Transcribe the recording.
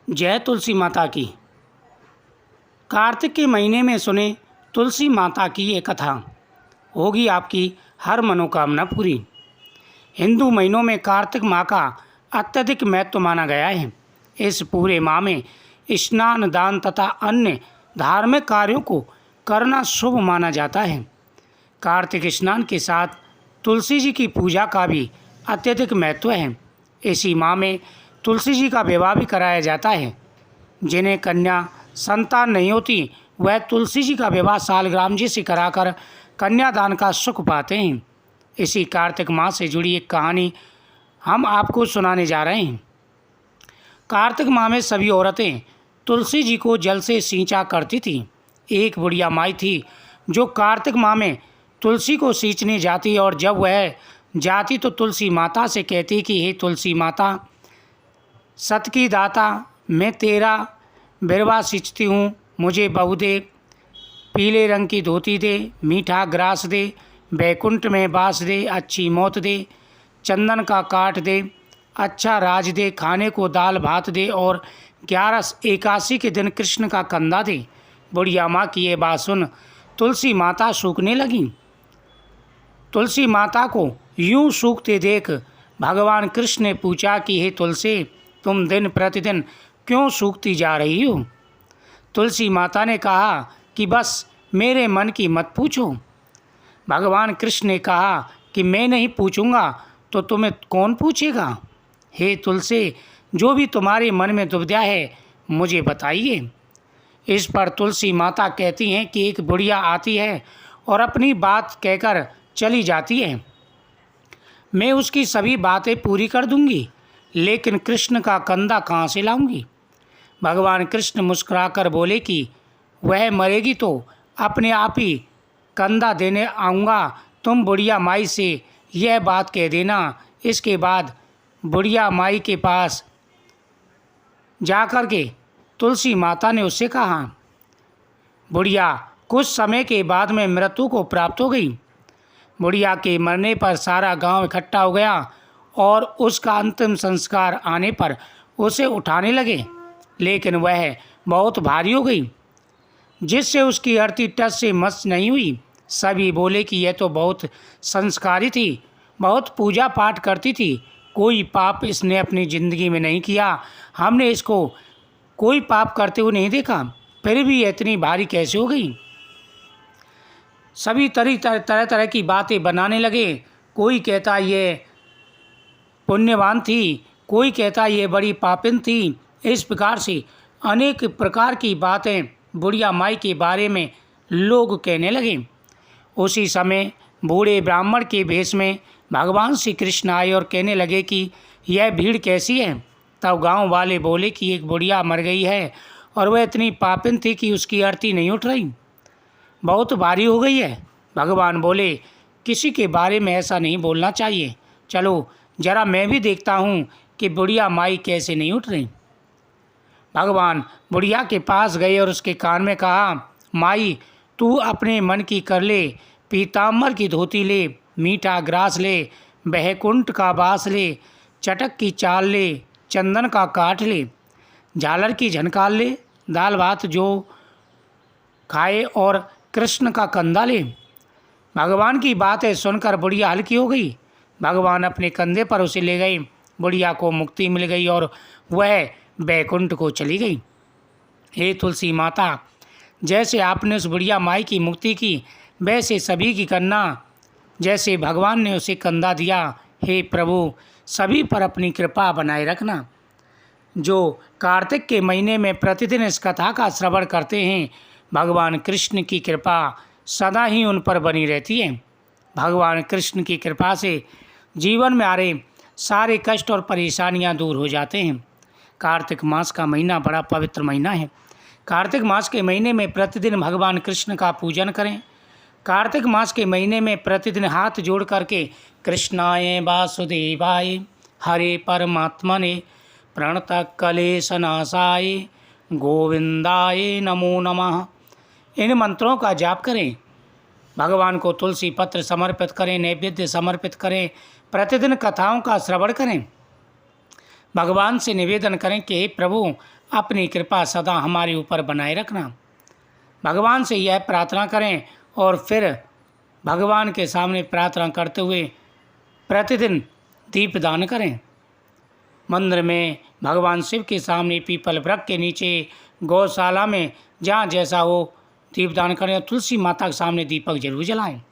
जय तुलसी माता की। कार्तिक के महीने में सुने तुलसी माता की ये कथा, होगी आपकी हर मनोकामना पूरी। हिंदू महीनों में कार्तिक माह का अत्यधिक महत्व माना गया है। इस पूरे माह में स्नान, दान तथा अन्य धार्मिक कार्यों को करना शुभ माना जाता है। कार्तिक स्नान के साथ तुलसी जी की पूजा का भी अत्यधिक महत्व है। इसी माह में तुलसी जी का विवाह भी कराया जाता है। जिन्हें कन्या संतान नहीं होती वह तुलसी जी का विवाह सालग्राम जी से कराकर कन्यादान का सुख पाते हैं। इसी कार्तिक माह से जुड़ी एक कहानी हम आपको सुनाने जा रहे हैं। कार्तिक माह में सभी औरतें तुलसी जी को जल से सींचा करती थी। एक बुढ़िया माई थी जो कार्तिक माह में तुलसी को सींचने जाती और जब वह जाती तो तुलसी माता से कहती कि हे तुलसी माता, सत की दाता, मैं तेरा बिरवा सींचती हूँ, मुझे बहू दे, पीले रंग की धोती दे, मीठा ग्रास दे, बैकुंठ में बास दे, अच्छी मौत दे, चंदन का काट दे, अच्छा राज दे, खाने को दाल भात दे और 11 एकादशी के दिन कृष्ण का कंदा दे। बुढ़िया माँ की ये बात सुन तुलसी माता सूखने लगी। तुलसी माता को यूं सूखते देख भगवान कृष्ण ने पूछा कि हे तुलसी, तुम दिन प्रतिदिन क्यों सूखती जा रही हो? तुलसी माता ने कहा कि बस मेरे मन की मत पूछो। भगवान कृष्ण ने कहा कि मैं नहीं पूछूंगा तो तुम्हें कौन पूछेगा? हे तुलसी, जो भी तुम्हारे मन में दुविधा है मुझे बताइए। इस पर तुलसी माता कहती हैं कि एक बुढ़िया आती है और अपनी बात कहकर चली जाती है। मैं उसकी सभी बातें पूरी कर दूंगी, लेकिन कृष्ण का कंधा कहाँ से लाऊंगी? भगवान कृष्ण मुस्कुराकर बोले कि वह मरेगी तो अपने आप ही कंधा देने आऊँगा। तुम बुढ़िया माई से यह बात कह देना। इसके बाद बुढ़िया माई के पास जाकर के तुलसी माता ने उससे कहा। बुढ़िया कुछ समय के बाद में मृत्यु को प्राप्त हो गई। बुढ़िया के मरने पर सारा गांव इकट्ठा हो गया और उसका अंतिम संस्कार आने पर उसे उठाने लगे, लेकिन वह बहुत भारी हो गई, जिससे उसकी अर्थी टस से मस नहीं हुई। सभी बोले कि यह तो बहुत संस्कारी थी, बहुत पूजा पाठ करती थी, कोई पाप इसने अपनी ज़िंदगी में नहीं किया, हमने इसको कोई पाप करते हुए नहीं देखा, फिर भी यह इतनी भारी कैसे हो गई? सभी तरह तरह की बातें बनाने लगे। कोई कहता ये पुण्यवान थी, कोई कहता ये बड़ी पापिन थी। इस प्रकार से अनेक प्रकार की बातें बुढ़िया माई के बारे में लोग कहने लगे। उसी समय बूढ़े ब्राह्मण के भेष में भगवान श्री कृष्ण आए और कहने लगे कि यह भीड़ कैसी है? तब गांव वाले बोले कि एक बुढ़िया मर गई है और वह इतनी पापिन थी कि उसकी अर्थी नहीं उठ रही, बहुत भारी हो गई है। भगवान बोले किसी के बारे में ऐसा नहीं बोलना चाहिए, चलो जरा मैं भी देखता हूँ कि बुढ़िया माई कैसे नहीं उठ रही। भगवान बुढ़िया के पास गए और उसके कान में कहा, माई तू अपने मन की कर ले, पीताम्बर की धोती ले, मीठा ग्रास ले, बहकुंठ का बास ले, चटक की चाल ले, चंदन का काठ ले, झालर की झनकार ले, दाल भात जो खाए और कृष्ण का कंधा ले। भगवान की बातें सुनकर बुढ़िया हल्की हो गई। भगवान अपने कंधे पर उसे ले गए। बुढ़िया को मुक्ति मिल गई और वह बैकुंठ को चली गई। हे तुलसी माता, जैसे आपने उस बुढ़िया माई की मुक्ति की, वैसे सभी की करना, जैसे भगवान ने उसे कंधा दिया। हे प्रभु, सभी पर अपनी कृपा बनाए रखना। जो कार्तिक के महीने में प्रतिदिन इस कथा का श्रवण करते हैं, भगवान कृष्ण की कृपा सदा ही उन पर बनी रहती है। भगवान कृष्ण की कृपा से जीवन में आ रहे सारे कष्ट और परेशानियां दूर हो जाते हैं। कार्तिक मास का महीना बड़ा पवित्र महीना है। कार्तिक मास के महीने में प्रतिदिन भगवान कृष्ण का पूजन करें। कार्तिक मास के महीने में प्रतिदिन हाथ जोड़ करके कृष्णाय वासुदेवाय हरे परमात्मने प्रणत क्लेशनाशाय गोविंदाय नमो नमः, इन मंत्रों का जाप करें। भगवान को तुलसी पत्र समर्पित करें, नैवेद्य समर्पित करें, प्रतिदिन कथाओं का श्रवण करें। भगवान से निवेदन करें कि हे प्रभु, अपनी कृपा सदा हमारे ऊपर बनाए रखना। भगवान से यह प्रार्थना करें और फिर भगवान के सामने प्रार्थना करते हुए प्रतिदिन दीपदान करें। मंदिर में, भगवान शिव के सामने, पीपल वृक्ष के नीचे, गौशाला में, जहाँ जैसा हो दीपदान करें। और तुलसी माता के सामने दीपक जरूर जलाएं।